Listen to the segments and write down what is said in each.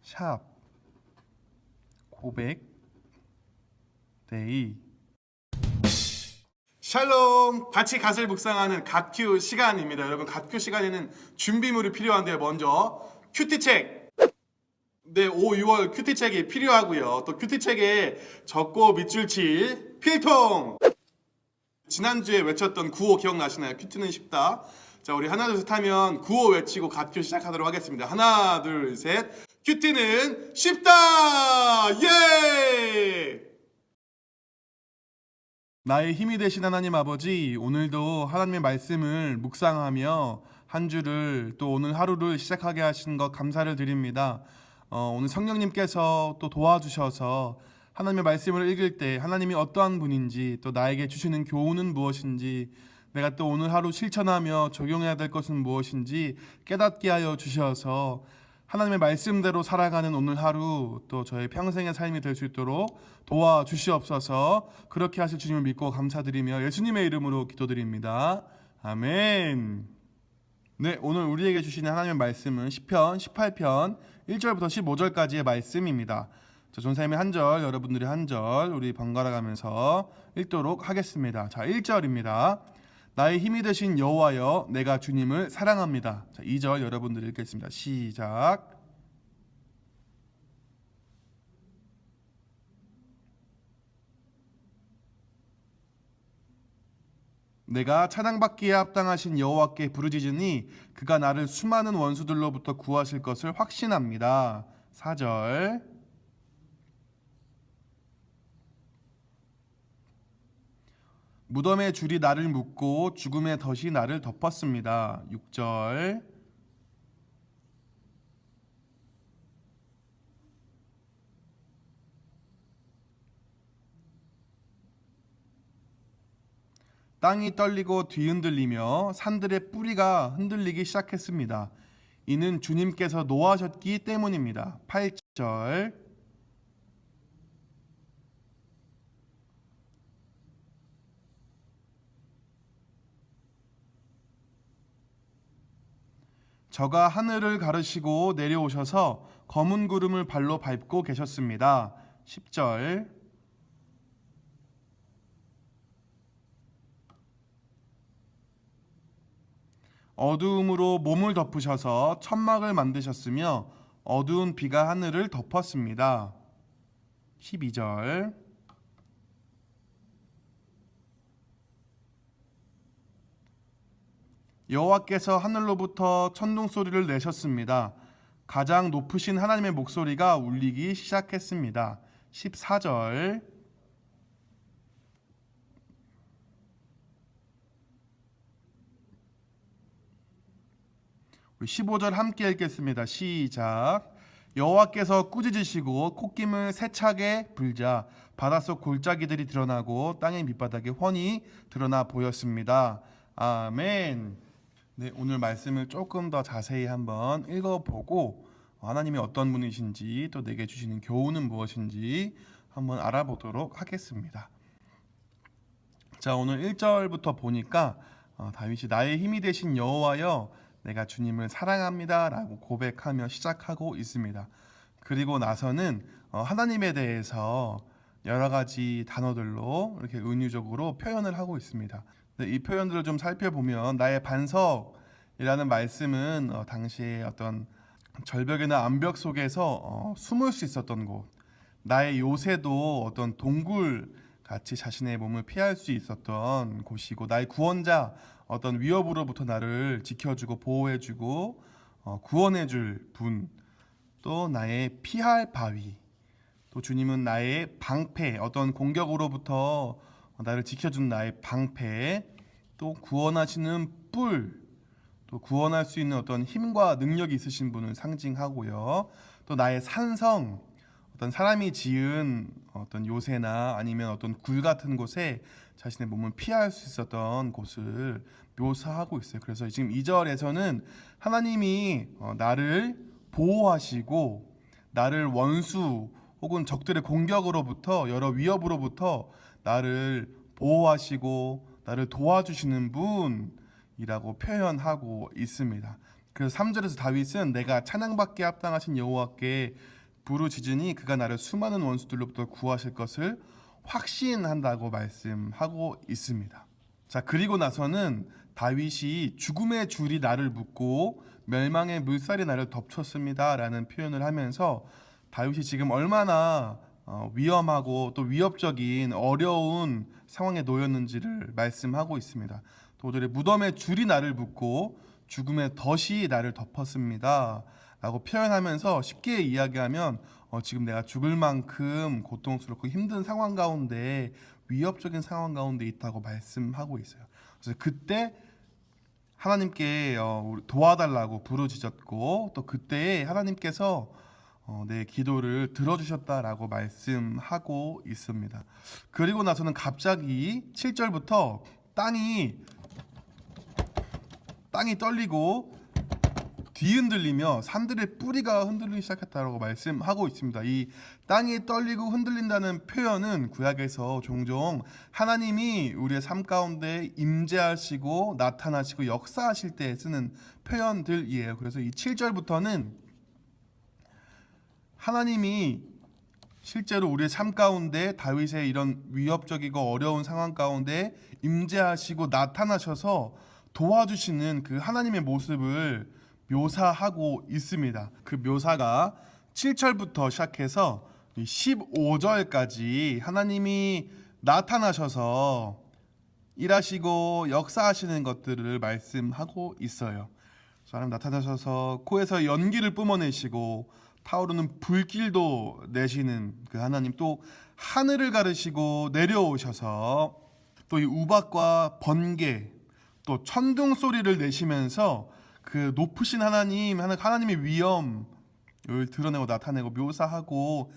샵 고백 데이. 샬롬, 같이 갓을 묵상하는 갓큐 시간입니다. 여러분, 갓큐 시간에는 준비물이 필요한데요. 먼저 큐티책, 네, 5, 6월 큐티책이 필요하고요. 또 큐티책에 적고 밑줄 칠 필통. 지난주에 외쳤던 구호 기억나시나요? 큐티는 쉽다. 자, 우리 하나 둘 셋 하면 구호 외치고 갓큐 시작하도록 하겠습니다. 하나 둘 셋. 큐티는 쉽다. 예! 나의 힘이 되신 하나님 아버지, 오늘도 하나님의 말씀을 묵상하며 한 주를 또 오늘 하루를 시작하게 하신 것 감사를 드립니다. 오늘 성령님께서 또 도와주셔서 하나님의 말씀을 읽을 때 하나님이 어떠한 분인지, 또 나에게 주시는 교훈은 무엇인지, 내가 또 오늘 하루 실천하며 적용해야 될 것은 무엇인지 깨닫게 하여 주셔서 하나님의 말씀대로 살아가는 오늘 하루, 또 저의 평생의 삶이 될 수 있도록 도와주시옵소서. 그렇게 하실 주님을 믿고 감사드리며 예수님의 이름으로 기도드립니다. 아멘. 네, 오늘 우리에게 주시는 하나님의 말씀은 시편 18편 1절부터 15절까지의 말씀입니다. 전사님의 한 절, 여러분들의 한 절 우리 번갈아 가면서 읽도록 하겠습니다. 자, 1절입니다. 나의 힘이 되신 여호와여, 내가 주님을 사랑합니다. 자, 2절 여러분들 읽겠습니다. 시작. 내가 찬양받기에 합당하신 여호와께 부르짖으니 그가 나를 수많은 원수들로부터 구하실 것을 확신합니다. 4절. 무덤의 줄이 나를 묶고 죽음의 덫이 나를 덮었습니다. 6절. 땅이 떨리고 뒤흔들리며 산들의 뿌리가 흔들리기 시작했습니다. 이는 주님께서 노하셨기 때문입니다. 8절. 저가 하늘을 가르시고 내려오셔서 검은 구름을 발로 밟고 계셨습니다. 10절. 어두움으로 몸을 덮으셔서 천막을 만드셨으며 어두운 비가 하늘을 덮었습니다. 12절. 여호와께서 하늘로부터 천둥 소리를 내셨습니다. 가장 높으신 하나님의 목소리가 울리기 시작했습니다. 14절. 우리 15절 함께 읽겠습니다. 시작. 여호와께서 꾸짖으시고 콧김을 세차게 불자 바닷속 골짜기들이 드러나고 땅의 밑바닥이 훤히 드러나 보였습니다. 아멘. 네, 오늘 말씀을 조금 더 자세히 한번 읽어보고 하나님이 어떤 분이신지, 또 내게 주시는 교훈은 무엇인지 한번 알아보도록 하겠습니다. 자, 오늘 1절부터 보니까 다윗이 나의 힘이 되신 여호와여, 내가 주님을 사랑합니다 라고 고백하며 시작하고 있습니다. 그리고 나서는 하나님에 대해서 여러 가지 단어들로 이렇게 은유적으로 표현을 하고 있습니다. 이 표현들을 좀 살펴보면 나의 반석이라는 말씀은 당시에 어떤 절벽이나 암벽 속에서 숨을 수 있었던 곳, 나의 요새도 어떤 동굴 같이 자신의 몸을 피할 수 있었던 곳이고, 나의 구원자, 어떤 위협으로부터 나를 지켜주고 보호해주고 구원해줄 분, 또 나의 피할 바위, 또 주님은 나의 방패, 어떤 공격으로부터 나를 지켜준 나의 방패, 또 구원하시는 뿔, 또 구원할 수 있는 어떤 힘과 능력이 있으신 분을 상징하고요. 또 나의 산성, 어떤 사람이 지은 어떤 요새나 아니면 어떤 굴 같은 곳에 자신의 몸을 피할 수 있었던 곳을 묘사하고 있어요. 그래서 지금 2절에서는 하나님이 나를 보호하시고 나를 원수 혹은 적들의 공격으로부터, 여러 위협으로부터 나를 보호하시고 나를 도와주시는 분이라고 표현하고 있습니다. 그래서 3절에서 다윗은 내가 찬양받기에 합당하신 여호와께 부르짖으니 그가 나를 수많은 원수들로부터 구하실 것을 확신한다고 말씀하고 있습니다. 자, 그리고 나서는 다윗이 죽음의 줄이 나를 묶고 멸망의 물살이 나를 덮쳤습니다 라는 표현을 하면서 다윗이 지금 얼마나 위험하고 또 위협적인 어려운 상황에 놓였는지를 말씀하고 있습니다. 도들의 무덤의 줄이 나를 묶고 죽음의 덫이 나를 덮었습니다 라고 표현하면서 쉽게 이야기하면 지금 내가 죽을 만큼 고통스럽고 힘든 상황 가운데, 위협적인 상황 가운데 있다고 말씀하고 있어요. 그래서 그때 하나님께 도와달라고 부르짖었고, 또 그때에 하나님께서 내 기도를 들어주셨다라고 말씀하고 있습니다. 그리고 나서는 갑자기 7절부터 땅이 떨리고 뒤흔들리며 산들의 뿌리가 흔들리기 시작했다고 말씀하고 있습니다. 이 땅이 떨리고 흔들린다는 표현은 구약에서 종종 하나님이 우리의 삶 가운데 임재하시고 나타나시고 역사하실 때 쓰는 표현들이에요. 그래서 이 7절부터는 하나님이 실제로 우리의 삶 가운데 다윗의 이런 위협적이고 어려운 상황 가운데 임재하시고 나타나셔서 도와주시는 그 하나님의 모습을 묘사하고 있습니다. 그 묘사가 7절부터 시작해서 15절까지 하나님이 나타나셔서 일하시고 역사하시는 것들을 말씀하고 있어요. 하나님 나타나셔서 코에서 연기를 뿜어내시고 타오르는 불길도 내시는 그 하나님, 또 하늘을 가르시고 내려오셔서 또 이 우박과 번개 또 천둥 소리를 내시면서 그 높으신 하나님의 위엄을 드러내고 나타내고 묘사하고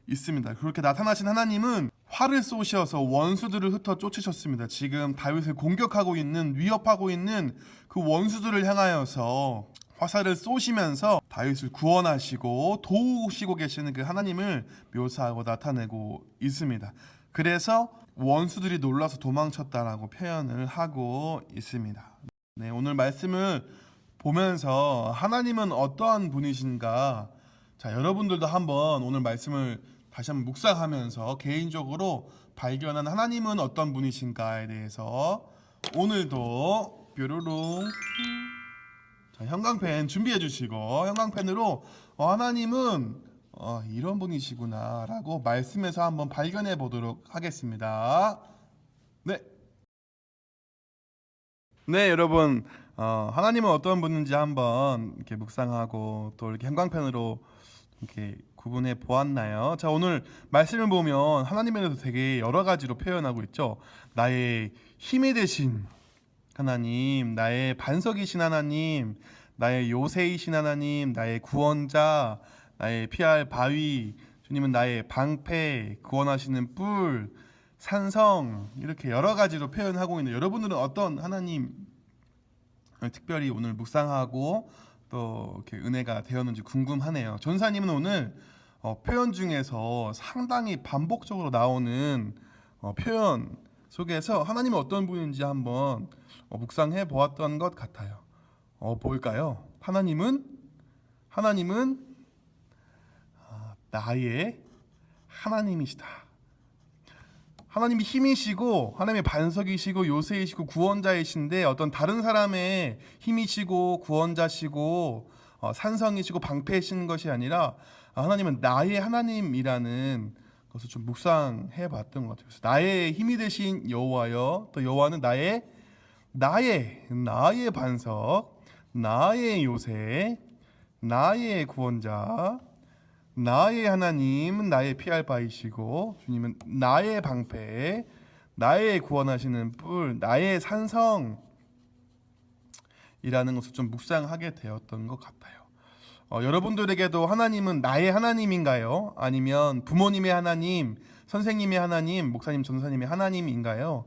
있습니다. 그렇게 나타나신 하나님은 활을 쏘셔서 원수들을 흩어 쫓으셨습니다. 지금 다윗을 공격하고 있는, 위협하고 있는 그 원수들을 향하여서 화살을 쏘시면서 다윗을 구원하시고 도우시고 계시는 그 하나님을 묘사하고 나타내고 있습니다. 그래서 원수들이 놀라서 도망쳤다라고 표현을 하고 있습니다. 네, 오늘 말씀을 보면서 하나님은 어떠한 분이신가, 자, 여러분들도 한번 오늘 말씀을 다시 한번 묵상하면서 개인적으로 발견한 하나님은 어떤 분이신가에 대해서 오늘도 뾰로롱, 자, 형광펜 준비해 주시고 형광펜으로 하나님은 이런 분이시구나 라고 말씀에서 한번 발견해 보도록 하겠습니다. 네, 여러분, 하나님은 어떤 분인지 한번 이렇게 묵상하고 또 이렇게 형광펜으로 이렇게 구분해 보았나요? 자, 오늘 말씀을 보면 하나님에 대해서 되게 여러 가지로 표현하고 있죠. 나의 힘이 되신 하나님, 나의 반석이신 하나님, 나의 요새이신 하나님, 나의 구원자, 나의 피할 바위, 주님은 나의 방패, 구원하시는 뿔, 산성, 이렇게 여러 가지로 표현하고 있는, 여러분들은 어떤 하나님 특별히 오늘 묵상하고 또 이렇게 은혜가 되었는지 궁금하네요. 전사님은 오늘 표현 중에서 상당히 반복적으로 나오는 표현 속에서 하나님은 어떤 분인지 한번 묵상해 보았던 것 같아요. 뭘까요? 하나님은 나의 하나님이시다. 하나님이 힘이시고 하나님의 반석이시고 요새이시고 구원자이신데 어떤 다른 사람의 힘이시고 구원자시고 산성이시고 방패이신 것이 아니라 하나님은 나의 하나님이라는 것을 좀 묵상해 봤던 것 같아요. 그래서 나의 힘이 되신 여호와여, 또 여호와는 나의 반석, 나의 요새, 나의 구원자, 나의 하나님, 나의 피할 바이시고 주님은 나의 방패, 나의 구원하시는 뿔, 나의 산성이라는 것을 좀 묵상하게 되었던 것 같아요. 여러분들에게도 하나님은 나의 하나님인가요? 아니면 부모님의 하나님, 선생님의 하나님, 목사님, 전사님의 하나님인가요?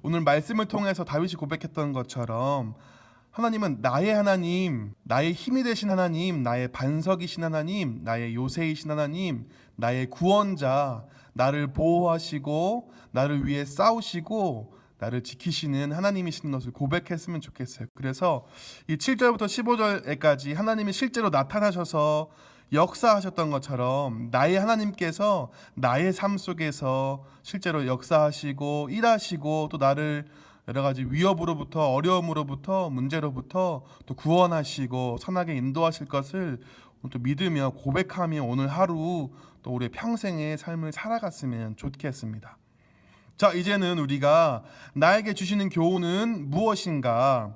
오늘 말씀을 통해서 다윗이 고백했던 것처럼 하나님은 나의 하나님, 나의 힘이 되신 하나님, 나의 반석이신 하나님, 나의 요새이신 하나님, 나의 구원자, 나를 보호하시고 나를 위해 싸우시고 나를 지키시는 하나님이신 것을 고백했으면 좋겠어요. 그래서 이 7절부터 15절까지 하나님이 실제로 나타나셔서 역사하셨던 것처럼 나의 하나님께서 나의 삶 속에서 실제로 역사하시고 일하시고 또 나를 여러 가지 위협으로부터 어려움으로부터 문제로부터 또 구원하시고 선하게 인도하실 것을 또 믿으며 고백하며 오늘 하루 또 우리의 평생의 삶을 살아갔으면 좋겠습니다. 자, 이제는 우리가 나에게 주시는 교훈은 무엇인가?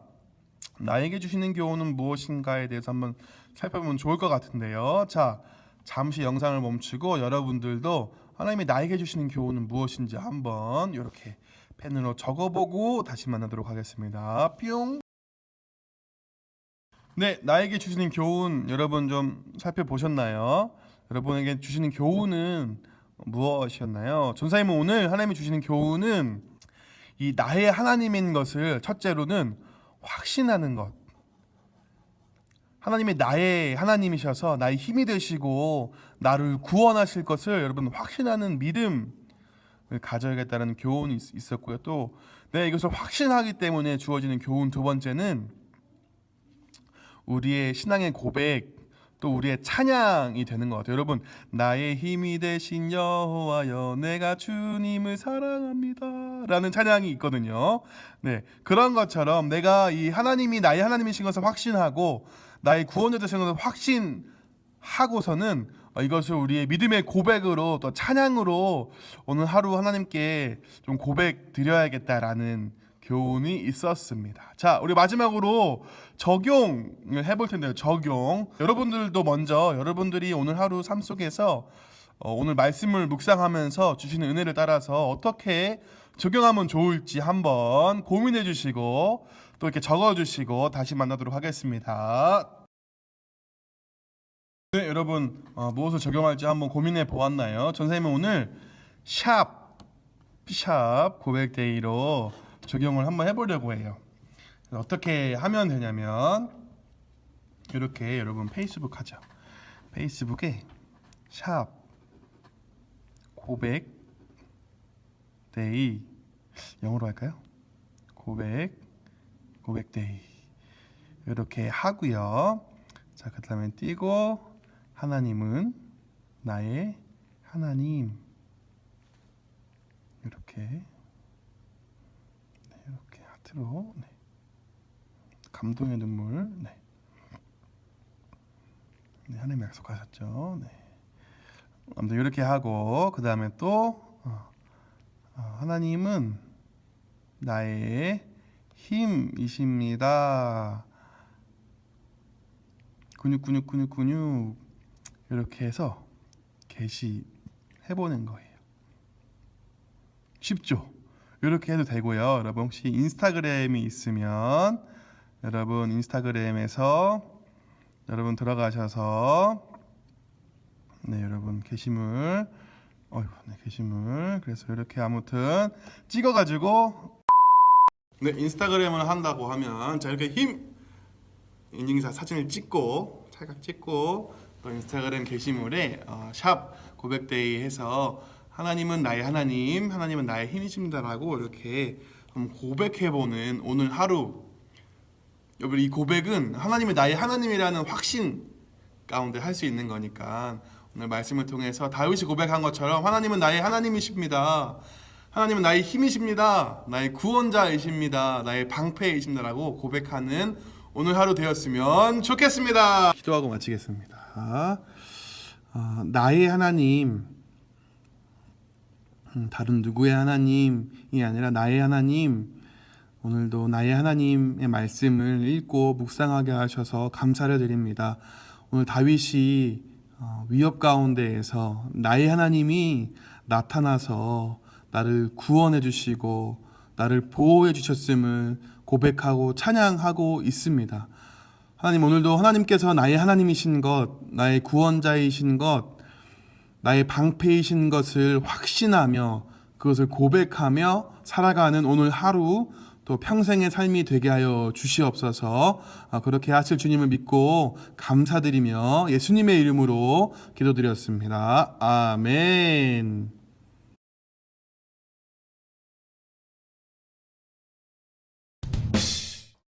나에게 주시는 교훈은 무엇인가에 대해서 한번 살펴보면 좋을 것 같은데요. 자, 잠시 영상을 멈추고 여러분들도 하나님이 나에게 주시는 교훈은 무엇인지 한번 이렇게 펜으로 적어보고 다시 만나도록 하겠습니다. 뿅. 네, 나에게 주시는 교훈 여러분 좀 살펴보셨나요? 여러분에게 주시는 교훈은 무엇이었나요? 전사님은 오늘 하나님이 주시는 교훈은 이 나의 하나님인 것을 첫째로는 확신하는 것. 하나님이 나의 하나님이셔서 나의 힘이 되시고 나를 구원하실 것을 여러분 확신하는 믿음을 가져야겠다는 교훈이 있었고요. 또 내가 이것을 확신하기 때문에 주어지는 교훈 두 번째는 우리의 신앙의 고백 또 우리의 찬양이 되는 것 같아요. 여러분, 나의 힘이 되신 여호와여 내가 주님을 사랑합니다 라는 찬양이 있거든요. 네, 그런 것처럼 내가 이 하나님이 나의 하나님이신 것을 확신하고 나의 구원자 되신 것을 확신하고서는 이것을 우리의 믿음의 고백으로 또 찬양으로 오늘 하루 하나님께 좀 고백 드려야겠다라는 교훈이 있었습니다. 자, 우리 마지막으로 적용을 해볼 텐데요. 적용. 여러분들도 먼저 여러분들이 오늘 하루 삶 속에서 오늘 말씀을 묵상하면서 주시는 은혜를 따라서 어떻게 적용하면 좋을지 한번 고민해 주시고 또 이렇게 적어 주시고 다시 만나도록 하겠습니다. 네, 여러분 무엇을 적용할지 한번 고민해 보았나요? 전사님은 오늘 샵 고백데이로 적용을 한번 해보려고 해요. 어떻게 하면 되냐면 이렇게 여러분 페이스북 하죠. 페이스북에 샵 고백데이 영어로 할까요? 고백데이 이렇게 하고요. 자, 그 다음에 띄고 하나님은 나의 하나님 이렇게 하트로 감동의 눈물 하나님 약속하셨죠. 아무튼 이렇게 하고 그 다음에 또 하나님은 나의 힘이십니다. 근육 이렇게 해서 게시해보는 거예요. 쉽죠? 이렇게 해도 되고요. 여러분 혹시 인스타그램이 있으면 여러분 인스타그램에서 여러분 들어가셔서 여러분 게시물 게시물 그래서 이렇게 아무튼 찍어가지고 인스타그램을 한다고 하면 자 이렇게 힘 인증샷 사진을 찍고 찰칵 찍고 또 인스타그램 게시물에 샵 고백데이 해서 하나님은 나의 하나님, 하나님은 나의 힘이십니다라고 이렇게 고백해보는 오늘 하루. 여러분 이 고백은 하나님이 나의 하나님이라는 확신 가운데 할 수 있는 거니까 오늘 말씀을 통해서 다윗이 고백한 것처럼 하나님은 나의 하나님이십니다. 하나님은 나의 힘이십니다. 나의 구원자이십니다. 나의 방패이십니다라고 고백하는 오늘 하루 되었으면 좋겠습니다. 기도하고 마치겠습니다. 나의 하나님 다른 누구의 하나님이 아니라 나의 하나님 오늘도 나의 하나님의 말씀을 읽고 묵상하게 하셔서 감사를 드립니다. 오늘 다윗이 위협 가운데에서 나의 하나님이 나타나서 나를 구원해 주시고 나를 보호해 주셨음을 고백하고 찬양하고 있습니다. 하나님 오늘도 하나님께서 나의 하나님이신 것 나의 구원자이신 것 나의 방패이신 것을 확신하며 그것을 고백하며 살아가는 오늘 하루 또 평생의 삶이 되게 하여 주시옵소서. 그렇게 하실 주님을 믿고 감사드리며 예수님의 이름으로 기도드렸습니다. 아멘.